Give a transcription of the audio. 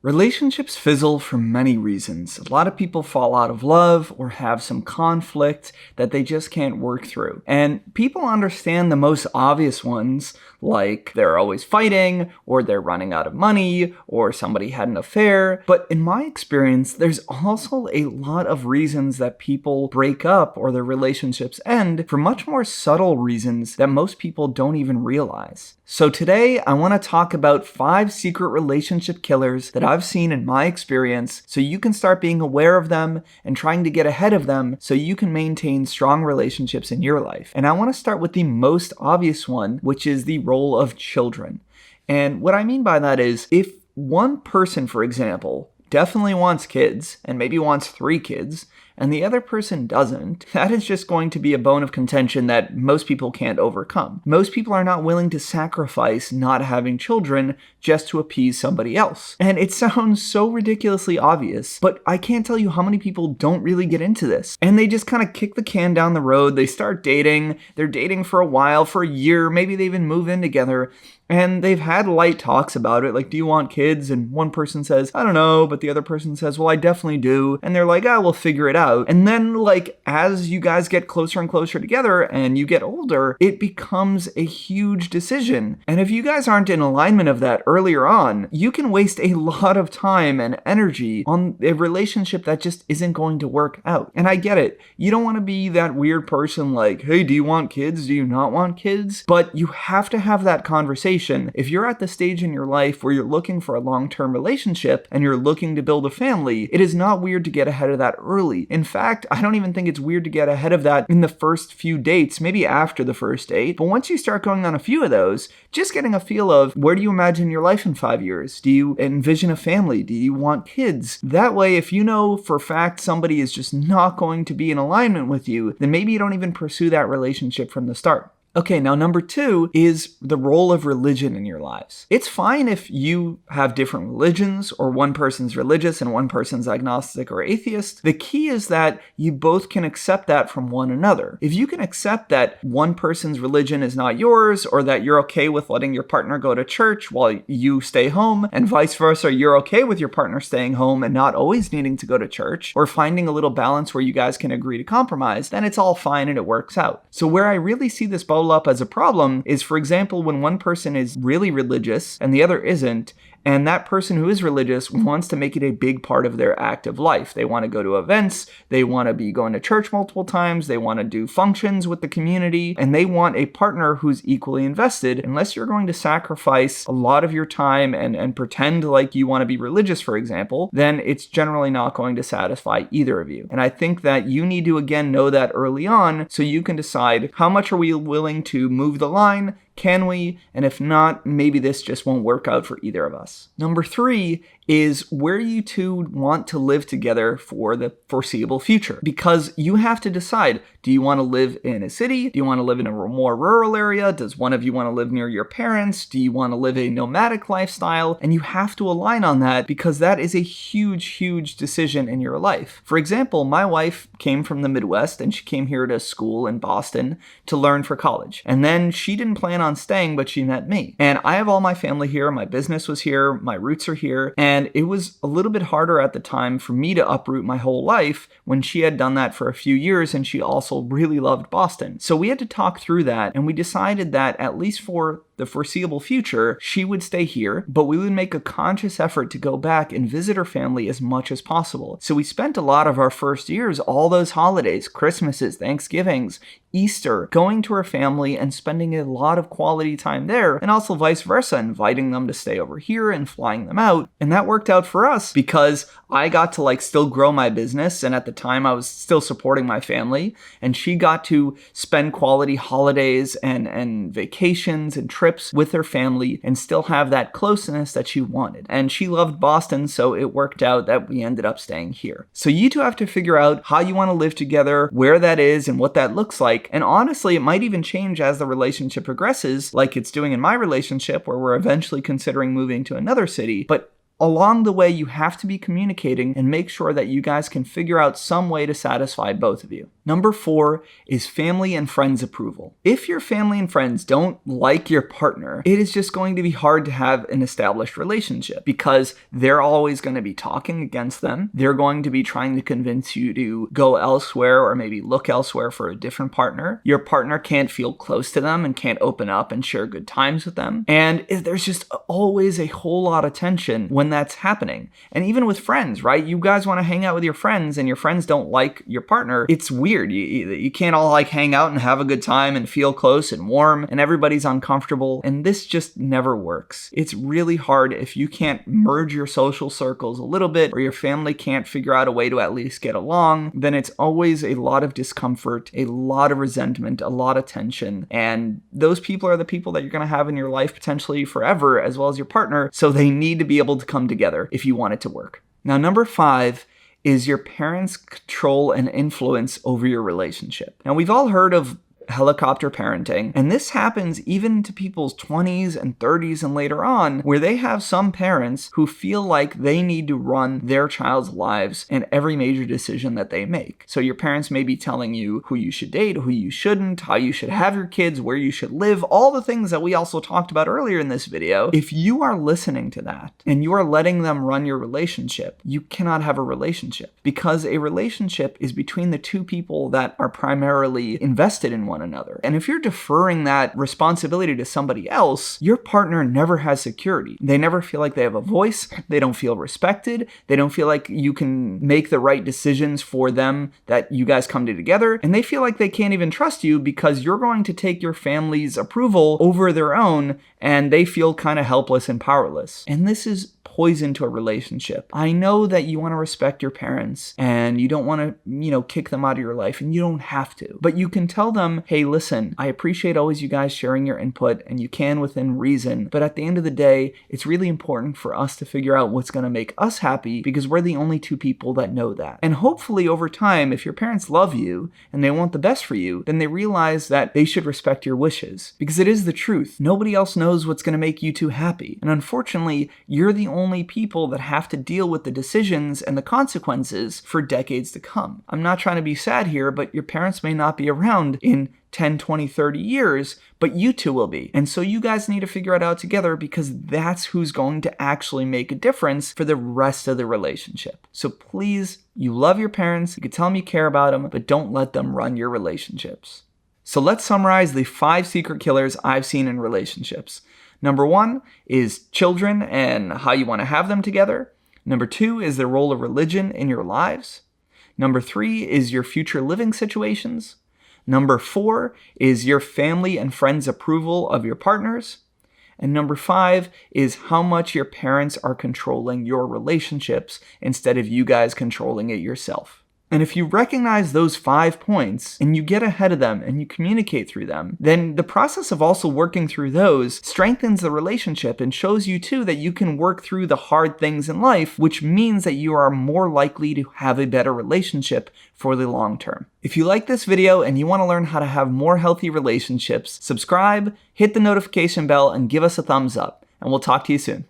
Relationships fizzle for many reasons. A lot of people fall out of love or have some conflict that they just can't work through. And people understand the most obvious ones, like they're always fighting, or they're running out of money, or somebody had an affair. But in my experience, there's also a lot of reasons that people break up or their relationships end for much more subtle reasons that most people don't even realize. So today, I want to talk about 5 secret relationship killers that I've seen in my experience so you can start being aware of them and trying to get ahead of them so you can maintain strong relationships in your life. And I want to start with the most obvious one, which is the role of children. And what I mean by that is if one person, for example, definitely wants kids and maybe wants 3 kids, and the other person doesn't, that is just going to be a bone of contention that most people can't overcome. Most people are not willing to sacrifice not having children just to appease somebody else. And it sounds so ridiculously obvious, but I can't tell you how many people don't really get into this. And they just kind of kick the can down the road, they start dating, they're dating for a while, for a year, maybe they even move in together, and they've had light talks about it, like, do you want kids? And one person says, I don't know, but the other person says, well, I definitely do. And they're like, we'll figure it out. And then, like, as you guys get closer and closer together and you get older, it becomes a huge decision. And if you guys aren't in alignment of that earlier on, you can waste a lot of time and energy on a relationship that just isn't going to work out. And I get it. You don't want to be that weird person like, hey, do you want kids? Do you not want kids? But you have to have that conversation. If you're at the stage in your life where you're looking for a long-term relationship and you're looking to build a family, it is not weird to get ahead of that early. In fact, I don't even think it's weird to get ahead of that in the first few dates, maybe after the first date. But once you start going on a few of those, just getting a feel of where do you imagine your life in 5 years? Do you envision a family? Do you want kids? That way, if you know for a fact somebody is just not going to be in alignment with you, then maybe you don't even pursue that relationship from the start. Okay, now number 2 is the role of religion in your lives. It's fine if you have different religions or one person's religious and one person's agnostic or atheist. The key is that you both can accept that from one another. If you can accept that one person's religion is not yours or that you're okay with letting your partner go to church while you stay home and vice versa, you're okay with your partner staying home and not always needing to go to church or finding a little balance where you guys can agree to compromise, then it's all fine and it works out. So where I really see this up as a problem is, for example, when one person is really religious and the other isn't, and that person who is religious wants to make it a big part of their active life. They want to go to events, they want to be going to church multiple times, they want to do functions with the community, and they want a partner who's equally invested. Unless you're going to sacrifice a lot of your time and pretend like you want to be religious, for example, then it's generally not going to satisfy either of you. And I think that you need to, again, know that early on so you can decide how much are we willing to move the line. Can we? And if not, maybe this just won't work out for either of us. Number 3 is where you two want to live together for the foreseeable future. Because you have to decide, do you want to live in a city? Do you want to live in a more rural area? Does one of you want to live near your parents? Do you want to live a nomadic lifestyle? And you have to align on that because that is a huge, huge decision in your life. For example, my wife came from the Midwest and she came here to school in Boston to learn for college. And then she didn't plan on staying, but she met me. And I have all my family here. My business was here. My roots are here. And it was a little bit harder at the time for me to uproot my whole life when she had done that for a few years and she also really loved Boston. So we had to talk through that and we decided that at least for the foreseeable future, she would stay here, but we would make a conscious effort to go back and visit her family as much as possible. So we spent a lot of our first years, all those holidays, Christmases, Thanksgivings, Easter, going to her family and spending a lot of quality time there, and also vice versa, inviting them to stay over here and flying them out. And that worked out for us because I got to still grow my business, and at the time I was still supporting my family, and she got to spend quality holidays and vacations and trips with her family and still have that closeness that she wanted. And she loved Boston, so it worked out that we ended up staying here. So you two have to figure out how you want to live together, where that is, and what that looks like. And honestly, it might even change as the relationship progresses, like it's doing in my relationship, where we're eventually considering moving to another city. But along the way, you have to be communicating and make sure that you guys can figure out some way to satisfy both of you. Number 4 is family and friends approval. If your family and friends don't like your partner, it is just going to be hard to have an established relationship because they're always going to be talking against them. They're going to be trying to convince you to go elsewhere or maybe look elsewhere for a different partner. Your partner can't feel close to them and can't open up and share good times with them. And there's just always a whole lot of tension when that's happening. And even with friends, right? You guys want to hang out with your friends and your friends don't like your partner. It's weird. You can't all like hang out and have a good time and feel close and warm and everybody's uncomfortable. And this just never works. It's really hard if you can't merge your social circles a little bit or your family can't figure out a way to at least get along, then it's always a lot of discomfort, a lot of resentment, a lot of tension. And those people are the people that you're going to have in your life potentially forever, as well as your partner. So they need to be able to come together if you want it to work. Now, number 5 is your parents' control and influence over your relationship. Now, we've all heard of helicopter parenting, and this happens even to people's 20s and 30s and later on, where they have some parents who feel like they need to run their child's lives and every major decision that they make. So your parents may be telling you who you should date, who you shouldn't, how you should have your kids, where you should live, all the things that we also talked about earlier in this video. If you are listening to that and you are letting them run your relationship, you cannot have a relationship, because a relationship is between the two people that are primarily invested in one another. And if you're deferring that responsibility to somebody else, your partner never has security. They never feel like they have a voice. They don't feel respected. They don't feel like you can make the right decisions for them, that you guys come together. And they feel like they can't even trust you because you're going to take your family's approval over their own, and they feel kind of helpless and powerless. And this is poison to a relationship. I know that you want to respect your parents and you don't want to, kick them out of your life, and you don't have to. But you can tell them, hey, listen, I appreciate always you guys sharing your input, and you can within reason. But at the end of the day, it's really important for us to figure out what's going to make us happy, because we're the only two people that know that. And hopefully over time, if your parents love you and they want the best for you, then they realize that they should respect your wishes, because it is the truth. Nobody else knows what's going to make you two happy. And unfortunately, you're the only people that have to deal with the decisions and the consequences for decades to come. I'm not trying to be sad here, but your parents may not be around in 10, 20, 30 years, but you two will be. And so you guys need to figure it out together, because that's who's going to actually make a difference for the rest of the relationship. So please, you love your parents, you can tell them you care about them, but don't let them run your relationships. So let's summarize the 5 secret killers I've seen in relationships. Number 1 is children and how you want to have them together. Number 2 is the role of religion in your lives. Number 3 is your future living situations. Number 4 is your family and friends' approval of your partners. And number 5 is how much your parents are controlling your relationships instead of you guys controlling it yourself. And if you recognize those 5 points and you get ahead of them and you communicate through them, then the process of also working through those strengthens the relationship and shows you too that you can work through the hard things in life, which means that you are more likely to have a better relationship for the long term. If you like this video and you want to learn how to have more healthy relationships, subscribe, hit the notification bell, and give us a thumbs up. And we'll talk to you soon.